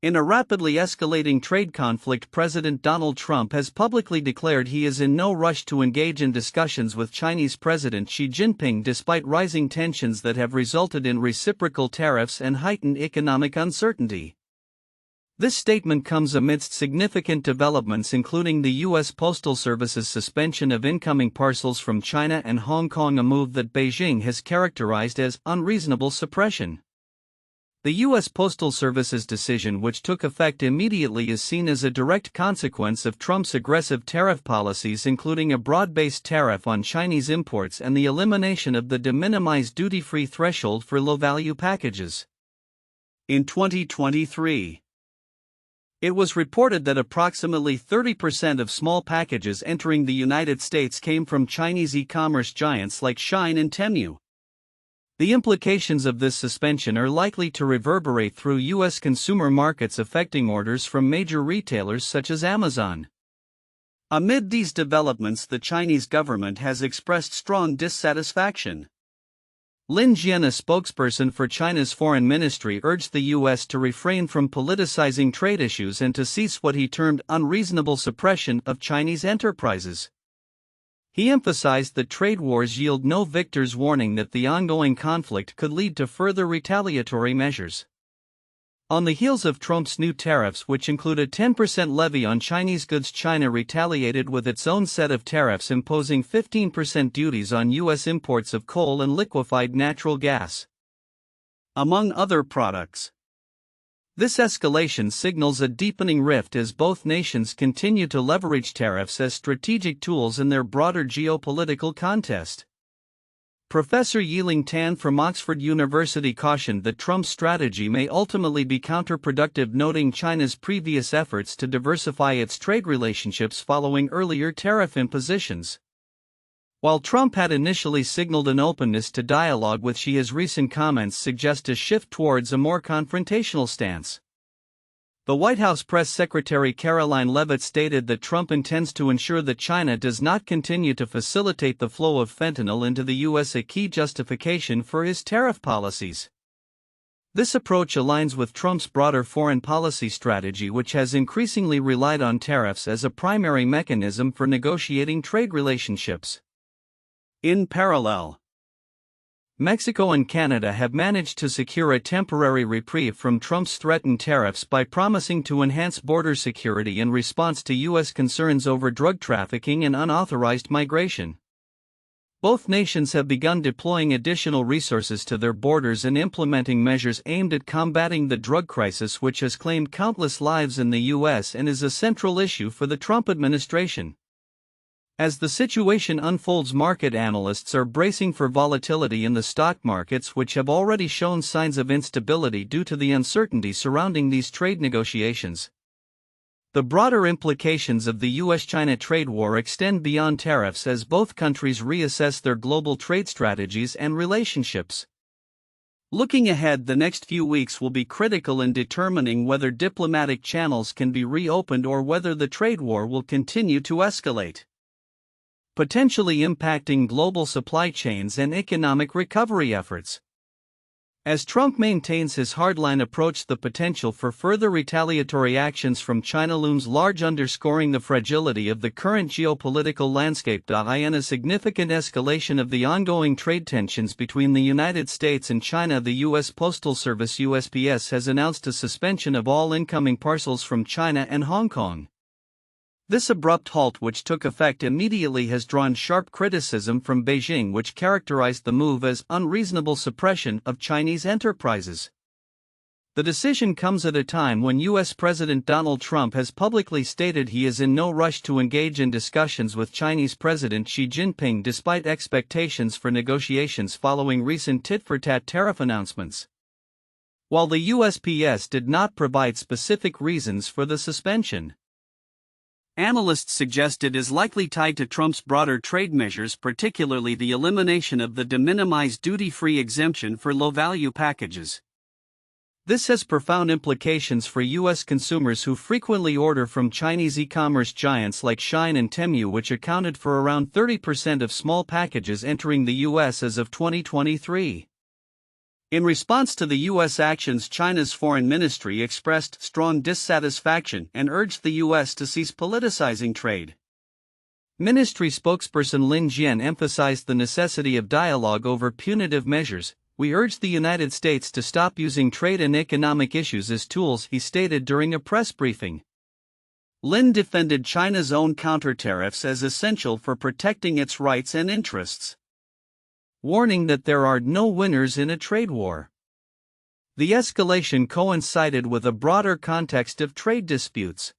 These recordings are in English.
In a rapidly escalating trade conflict, President Donald Trump has publicly declared he is in no rush to engage in discussions with Chinese President Xi Jinping despite rising tensions that have resulted in reciprocal tariffs and heightened economic uncertainty. This statement comes amidst significant developments, including the U.S. Postal Service's suspension of incoming parcels from China and Hong Kong, a move that Beijing has characterized as unreasonable suppression. The U.S. Postal Service's decision, which took effect immediately, is seen as a direct consequence of Trump's aggressive tariff policies, including a broad-based tariff on Chinese imports and the elimination of the de minimis duty-free threshold for low-value packages. In 2023, it was reported that approximately 30% of small packages entering the United States came from Chinese e-commerce giants like Shein and Temu. The implications of this suspension are likely to reverberate through U.S. consumer markets, affecting orders from major retailers such as Amazon. Amid these developments, the Chinese government has expressed strong dissatisfaction. Lin Jian, a spokesperson for China's foreign ministry, urged the U.S. to refrain from politicizing trade issues and to cease what he termed unreasonable suppression of Chinese enterprises. He emphasized that trade wars yield no victors, warning that the ongoing conflict could lead to further retaliatory measures. On the heels of Trump's new tariffs, which include a 10% levy on Chinese goods, China retaliated with its own set of tariffs, imposing 15% duties on U.S. imports of coal and liquefied natural gas, among other products. This escalation signals a deepening rift as both nations continue to leverage tariffs as strategic tools in their broader geopolitical contest. Professor Yiling Tan from Oxford University cautioned that Trump's strategy may ultimately be counterproductive, noting China's previous efforts to diversify its trade relationships following earlier tariff impositions. While Trump had initially signaled an openness to dialogue with Xi, his recent comments suggest a shift towards a more confrontational stance. The White House press secretary Caroline Leavitt stated that Trump intends to ensure that China does not continue to facilitate the flow of fentanyl into the U.S., a key justification for his tariff policies. This approach aligns with Trump's broader foreign policy strategy, which has increasingly relied on tariffs as a primary mechanism for negotiating trade relationships. In parallel, Mexico and Canada have managed to secure a temporary reprieve from Trump's threatened tariffs by promising to enhance border security in response to U.S. concerns over drug trafficking and unauthorized migration. Both nations have begun deploying additional resources to their borders and implementing measures aimed at combating the drug crisis, which has claimed countless lives in the U.S. and is a central issue for the Trump administration. As the situation unfolds, market analysts are bracing for volatility in the stock markets, which have already shown signs of instability due to the uncertainty surrounding these trade negotiations. The broader implications of the U.S.-China trade war extend beyond tariffs as both countries reassess their global trade strategies and relationships. Looking ahead, the next few weeks will be critical in determining whether diplomatic channels can be reopened or whether the trade war will continue to escalate, potentially impacting global supply chains and economic recovery efforts. As Trump maintains his hardline approach, the potential for further retaliatory actions from China looms large, underscoring the fragility of the current geopolitical landscape. In a significant escalation of the ongoing trade tensions between the United States and China, the U.S. Postal Service (USPS) has announced a suspension of all incoming parcels from China and Hong Kong. This abrupt halt, which took effect immediately, has drawn sharp criticism from Beijing, which characterized the move as unreasonable suppression of Chinese enterprises. The decision comes at a time when U.S. President Donald Trump has publicly stated he is in no rush to engage in discussions with Chinese President Xi Jinping despite expectations for negotiations following recent tit-for-tat tariff announcements. While the USPS did not provide specific reasons for the suspension, analysts suggest it is likely tied to Trump's broader trade measures, particularly the elimination of the de minimis duty-free exemption for low-value packages. This has profound implications for U.S. consumers who frequently order from Chinese e-commerce giants like Shein and Temu, which accounted for around 30% of small packages entering the U.S. as of 2023. In response to the U.S. actions, China's foreign ministry expressed strong dissatisfaction and urged the U.S. to cease politicizing trade. Ministry spokesperson Lin Jian emphasized the necessity of dialogue over punitive measures. "We urge the United States to stop using trade and economic issues as tools," he stated during a press briefing. Lin defended China's own counter-tariffs as essential for protecting its rights and interests, warning that there are no winners in a trade war. The escalation coincided with a broader context of trade disputes.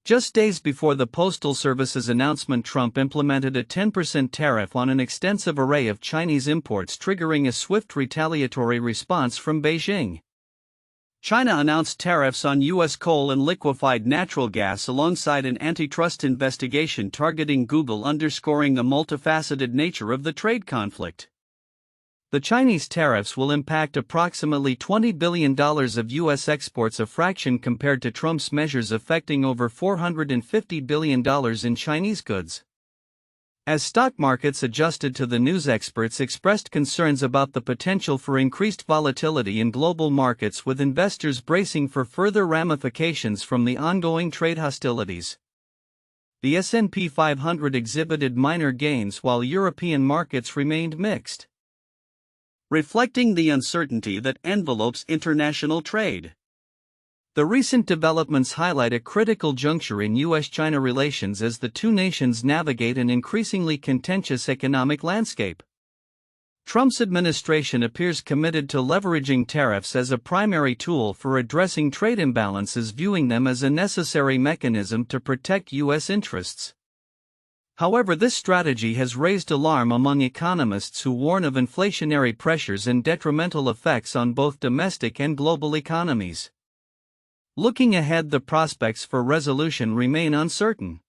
Just days before the Postal Service's announcement, Trump implemented a 10% tariff on an extensive array of Chinese imports, triggering a swift retaliatory response from Beijing. China announced tariffs on U.S. coal and liquefied natural gas alongside an antitrust investigation targeting Google, underscoring the multifaceted nature of the trade conflict. The Chinese tariffs will impact approximately $20 billion of U.S. exports, a fraction compared to Trump's measures affecting over $450 billion in Chinese goods. As stock markets adjusted to the news, experts expressed concerns about the potential for increased volatility in global markets, with investors bracing for further ramifications from the ongoing trade hostilities. The S&P 500 exhibited minor gains while European markets remained mixed, reflecting the uncertainty that envelopes international trade. The recent developments highlight a critical juncture in U.S.-China relations as the two nations navigate an increasingly contentious economic landscape. Trump's administration appears committed to leveraging tariffs as a primary tool for addressing trade imbalances, viewing them as a necessary mechanism to protect U.S. interests. However, this strategy has raised alarm among economists who warn of inflationary pressures and detrimental effects on both domestic and global economies. Looking ahead, the prospects for resolution remain uncertain.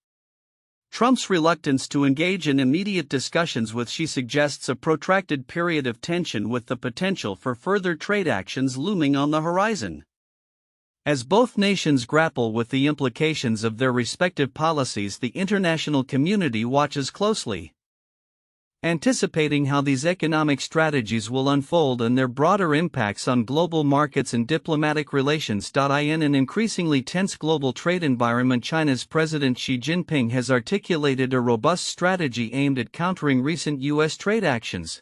Trump's reluctance to engage in immediate discussions with Xi suggests a protracted period of tension, with the potential for further trade actions looming on the horizon. As both nations grapple with the implications of their respective policies, the international community watches closely, anticipating how these economic strategies will unfold and their broader impacts on global markets and diplomatic relations. In an increasingly tense global trade environment, China's President Xi Jinping has articulated a robust strategy aimed at countering recent U.S. trade actions.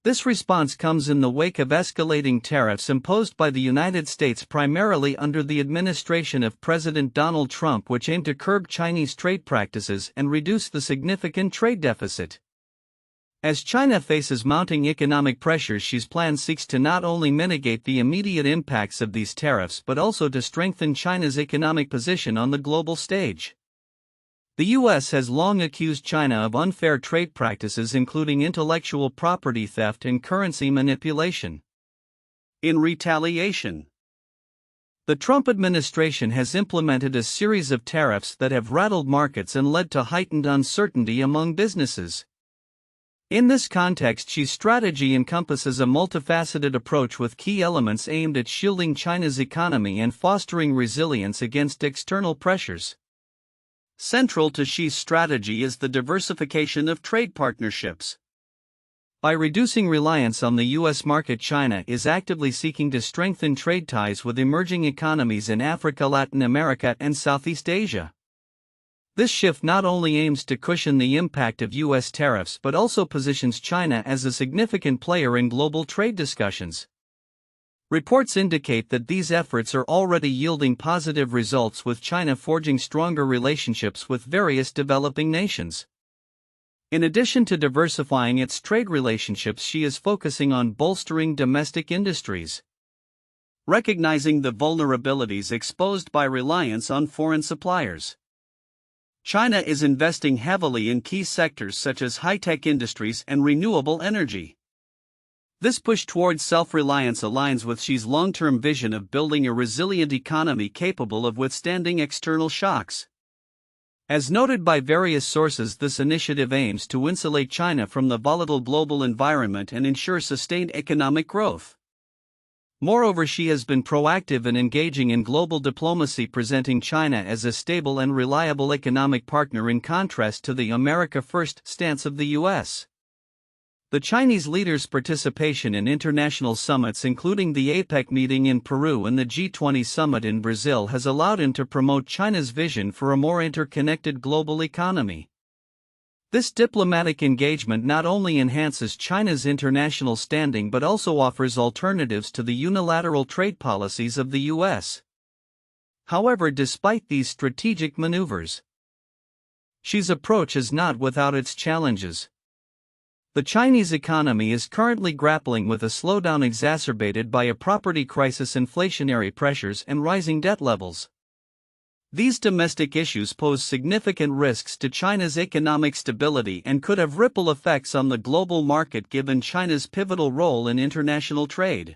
This response comes in the wake of escalating tariffs imposed by the United States, primarily under the administration of President Donald Trump, which aim to curb Chinese trade practices and reduce the significant trade deficit. As China faces mounting economic pressures, Xi's plan seeks to not only mitigate the immediate impacts of these tariffs but also to strengthen China's economic position on the global stage. The U.S. has long accused China of unfair trade practices, including intellectual property theft and currency manipulation. In retaliation, the Trump administration has implemented a series of tariffs that have rattled markets and led to heightened uncertainty among businesses. In this context, Xi's strategy encompasses a multifaceted approach with key elements aimed at shielding China's economy and fostering resilience against external pressures. Central to Xi's strategy is the diversification of trade partnerships. By reducing reliance on the U.S. market, China is actively seeking to strengthen trade ties with emerging economies in Africa, Latin America, and Southeast Asia. This shift not only aims to cushion the impact of U.S. tariffs but also positions China as a significant player in global trade discussions. Reports indicate that these efforts are already yielding positive results, with China forging stronger relationships with various developing nations. In addition to diversifying its trade relationships, Xi is focusing on bolstering domestic industries. Recognizing the vulnerabilities exposed by reliance on foreign suppliers, China is investing heavily in key sectors such as high-tech industries and renewable energy. This push towards self-reliance aligns with Xi's long-term vision of building a resilient economy capable of withstanding external shocks. As noted by various sources, this initiative aims to insulate China from the volatile global environment and ensure sustained economic growth. Moreover, Xi has been proactive in engaging in global diplomacy, presenting China as a stable and reliable economic partner in contrast to the America First stance of the U.S. The Chinese leaders' participation in international summits, including the APEC meeting in Peru and the G20 summit in Brazil, has allowed him to promote China's vision for a more interconnected global economy. This diplomatic engagement not only enhances China's international standing but also offers alternatives to the unilateral trade policies of the U.S. However, despite these strategic maneuvers, Xi's approach is not without its challenges. The Chinese economy is currently grappling with a slowdown exacerbated by a property crisis, inflationary pressures, and rising debt levels. These domestic issues pose significant risks to China's economic stability and could have ripple effects on the global market given China's pivotal role in international trade.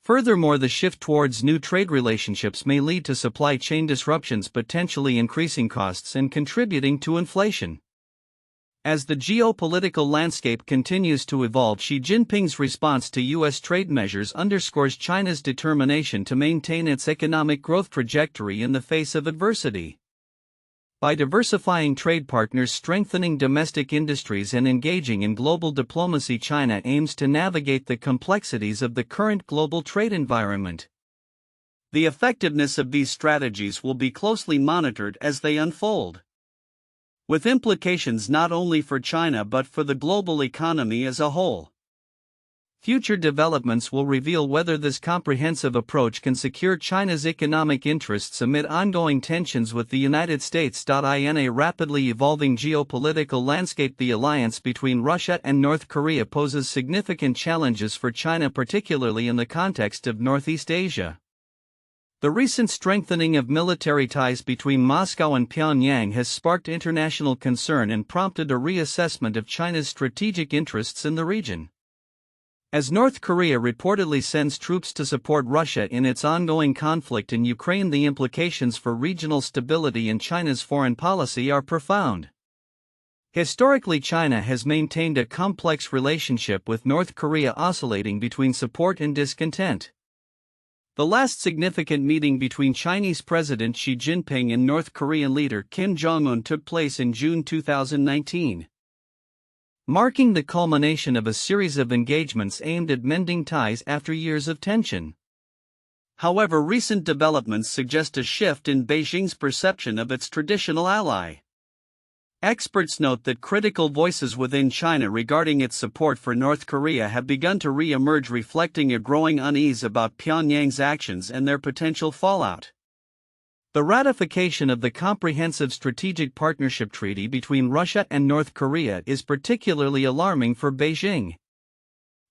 Furthermore, the shift towards new trade relationships may lead to supply chain disruptions, potentially increasing costs and contributing to inflation. As the geopolitical landscape continues to evolve, Xi Jinping's response to U.S. trade measures underscores China's determination to maintain its economic growth trajectory in the face of adversity. By diversifying trade partners, strengthening domestic industries, and engaging in global diplomacy, China aims to navigate the complexities of the current global trade environment. The effectiveness of these strategies will be closely monitored as they unfold, with implications not only for China but for the global economy as a whole. Future developments will reveal whether this comprehensive approach can secure China's economic interests amid ongoing tensions with the United States. In a rapidly evolving geopolitical landscape, the alliance between Russia and North Korea poses significant challenges for China, particularly in the context of Northeast Asia. The recent strengthening of military ties between Moscow and Pyongyang has sparked international concern and prompted a reassessment of China's strategic interests in the region. As North Korea reportedly sends troops to support Russia in its ongoing conflict in Ukraine, the implications for regional stability and China's foreign policy are profound. Historically, China has maintained a complex relationship with North Korea, oscillating between support and discontent. The last significant meeting between Chinese President Xi Jinping and North Korean leader Kim Jong-un took place in June 2019, marking the culmination of a series of engagements aimed at mending ties after years of tension. However, recent developments suggest a shift in Beijing's perception of its traditional ally. Experts note that critical voices within China regarding its support for North Korea have begun to re-emerge, reflecting a growing unease about Pyongyang's actions and their potential fallout. The ratification of the Comprehensive Strategic Partnership Treaty between Russia and North Korea is particularly alarming for Beijing.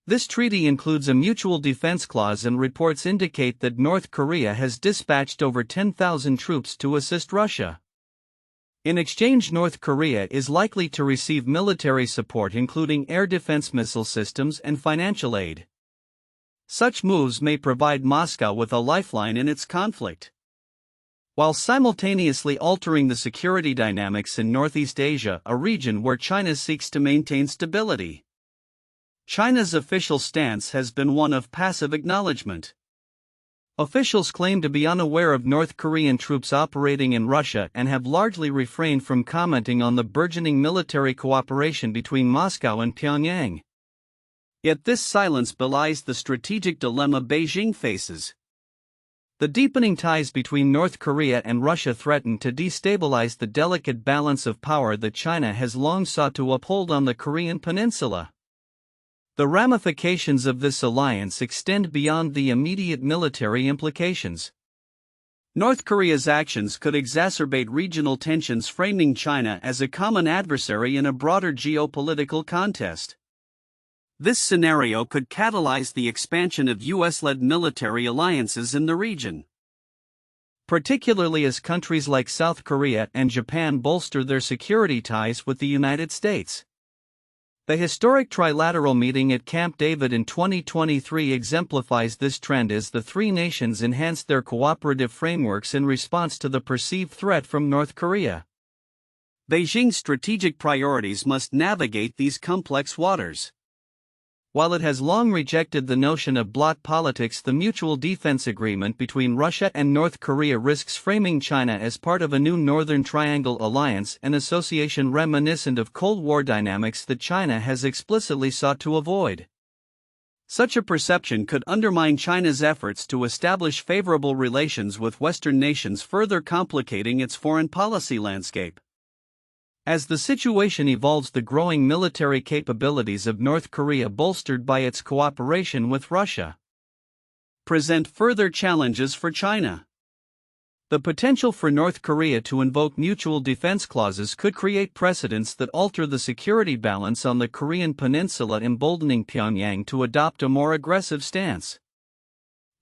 This treaty includes a mutual defense clause, and reports indicate that North Korea has dispatched over 10,000 troops to assist Russia. In exchange, North Korea is likely to receive military support, including air defense missile systems and financial aid. Such moves may provide Moscow with a lifeline in its conflict, while simultaneously altering the security dynamics in Northeast Asia, a region where China seeks to maintain stability. China's official stance has been one of passive acknowledgement. Officials claim to be unaware of North Korean troops operating in Russia and have largely refrained from commenting on the burgeoning military cooperation between Moscow and Pyongyang. Yet this silence belies the strategic dilemma Beijing faces. The deepening ties between North Korea and Russia threaten to destabilize the delicate balance of power that China has long sought to uphold on the Korean peninsula. The ramifications of this alliance extend beyond the immediate military implications. North Korea's actions could exacerbate regional tensions, framing China as a common adversary in a broader geopolitical contest. This scenario could catalyze the expansion of U.S.-led military alliances in the region, particularly as countries like South Korea and Japan bolster their security ties with the United States. The historic trilateral meeting at Camp David in 2023 exemplifies this trend as the three nations enhanced their cooperative frameworks in response to the perceived threat from North Korea. Beijing's strategic priorities must navigate these complex waters. While it has long rejected the notion of bloc politics, the mutual defense agreement between Russia and North Korea risks framing China as part of a new Northern Triangle alliance, an association reminiscent of Cold War dynamics that China has explicitly sought to avoid. Such a perception could undermine China's efforts to establish favorable relations with Western nations, further complicating its foreign policy landscape. As the situation evolves, the growing military capabilities of North Korea, bolstered by its cooperation with Russia, present further challenges for China. The potential for North Korea to invoke mutual defense clauses could create precedents that alter the security balance on the Korean peninsula, emboldening Pyongyang to adopt a more aggressive stance.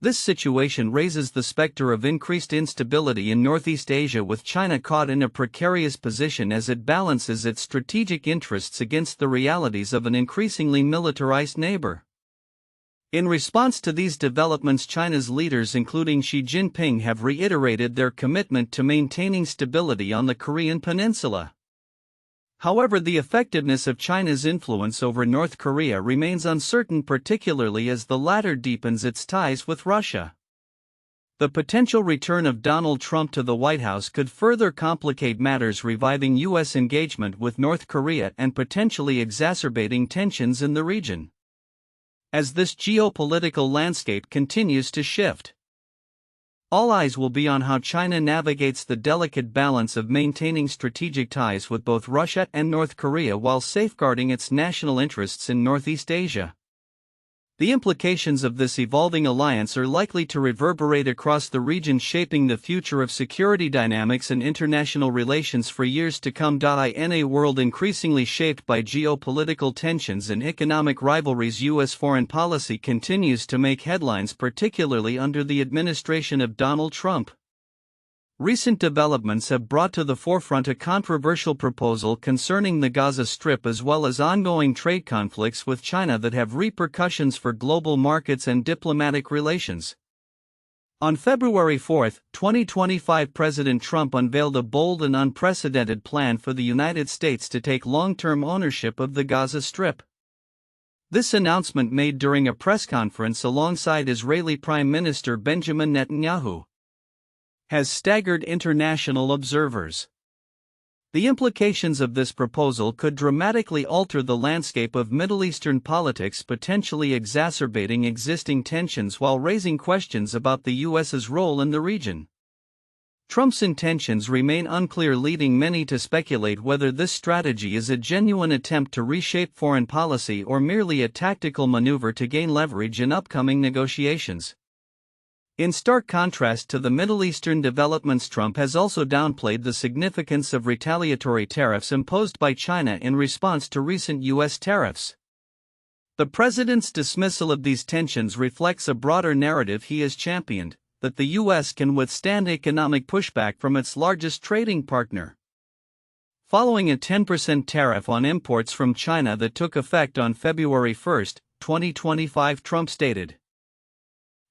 This situation raises the specter of increased instability in Northeast Asia, with China caught in a precarious position as it balances its strategic interests against the realities of an increasingly militarized neighbor. In response to these developments, China's leaders, including Xi Jinping, have reiterated their commitment to maintaining stability on the Korean peninsula. However, the effectiveness of China's influence over North Korea remains uncertain, particularly as the latter deepens its ties with Russia. The potential return of Donald Trump to the White House could further complicate matters, reviving U.S. engagement with North Korea and potentially exacerbating tensions in the region. As this geopolitical landscape continues to shift, all eyes will be on how China navigates the delicate balance of maintaining strategic ties with both Russia and North Korea while safeguarding its national interests in Northeast Asia. The implications of this evolving alliance are likely to reverberate across the region, shaping the future of security dynamics and international relations for years to come. In a world increasingly shaped by geopolitical tensions and economic rivalries, U.S. foreign policy continues to make headlines, particularly under the administration of Donald Trump. Recent developments have brought to the forefront a controversial proposal concerning the Gaza Strip, as well as ongoing trade conflicts with China that have repercussions for global markets and diplomatic relations. On February 4, 2025, President Trump unveiled a bold and unprecedented plan for the United States to take long-term ownership of the Gaza Strip. This announcement, made during a press conference alongside Israeli Prime Minister Benjamin Netanyahu, has staggered international observers. The implications of this proposal could dramatically alter the landscape of Middle Eastern politics, potentially exacerbating existing tensions while raising questions about the U.S.'s role in the region. Trump's intentions remain unclear, leading many to speculate whether this strategy is a genuine attempt to reshape foreign policy or merely a tactical maneuver to gain leverage in upcoming negotiations. In stark contrast to the Middle Eastern developments, Trump has also downplayed the significance of retaliatory tariffs imposed by China in response to recent U.S. tariffs. The president's dismissal of these tensions reflects a broader narrative he has championed, that the U.S. can withstand economic pushback from its largest trading partner. Following a 10% tariff on imports from China that took effect on February 1, 2025, Trump stated,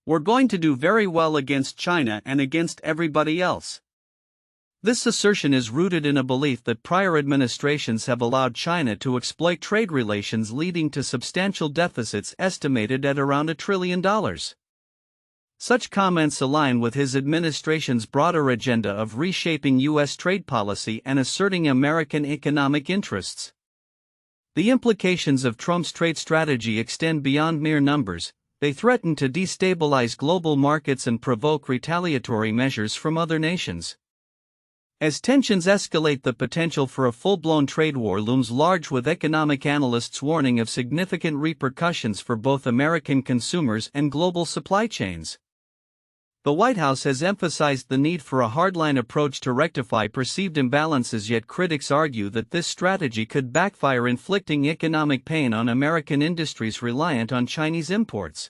"We're going to do very well against China and against everybody else." This assertion is rooted in a belief that prior administrations have allowed China to exploit trade relations, leading to substantial deficits estimated at around $1 trillion. Such comments align with his administration's broader agenda of reshaping U.S. trade policy and asserting American economic interests. The implications of Trump's trade strategy extend beyond mere numbers. They threaten to destabilize global markets and provoke retaliatory measures from other nations. As tensions escalate, the potential for a full-blown trade war looms large, with economic analysts warning of significant repercussions for both American consumers and global supply chains. The White House has emphasized the need for a hardline approach to rectify perceived imbalances, yet critics argue that this strategy could backfire, inflicting economic pain on American industries reliant on Chinese imports.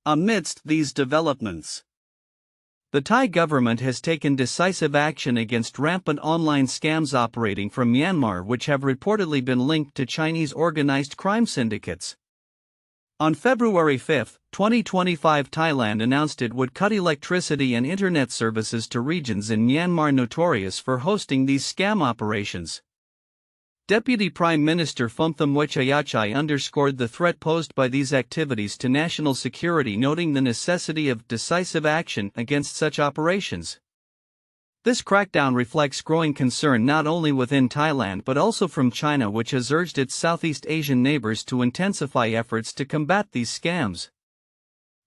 Amidst these developments, the Thai government has taken decisive action against rampant online scams operating from Myanmar, which have reportedly been linked to Chinese organized crime syndicates. On February 5, 2025, Thailand announced it would cut electricity and internet services to regions in Myanmar notorious for hosting these scam operations. Deputy Prime Minister Phumtham Wechayachai underscored the threat posed by these activities to national security, noting the necessity of decisive action against such operations. This crackdown reflects growing concern not only within Thailand but also from China, which has urged its Southeast Asian neighbors to intensify efforts to combat these scams.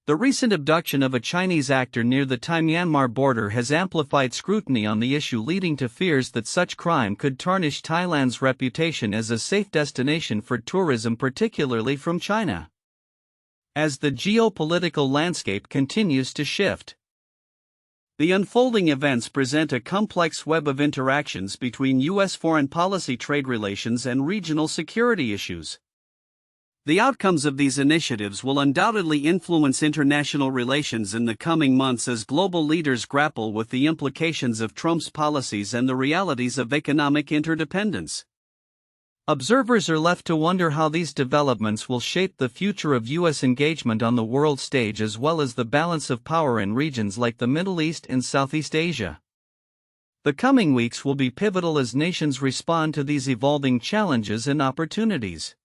The recent abduction of a Chinese actor near the Thai-Myanmar border has amplified scrutiny on the issue, leading to fears that such crime could tarnish Thailand's reputation as a safe destination for tourism, particularly from China. As the geopolitical landscape continues to shift, the unfolding events present a complex web of interactions between U.S. foreign policy, trade relations, and regional security issues. The outcomes of these initiatives will undoubtedly influence international relations in the coming months as global leaders grapple with the implications of Trump's policies and the realities of economic interdependence. Observers are left to wonder how these developments will shape the future of U.S. engagement on the world stage, as well as the balance of power in regions like the Middle East and Southeast Asia. The coming weeks will be pivotal as nations respond to these evolving challenges and opportunities.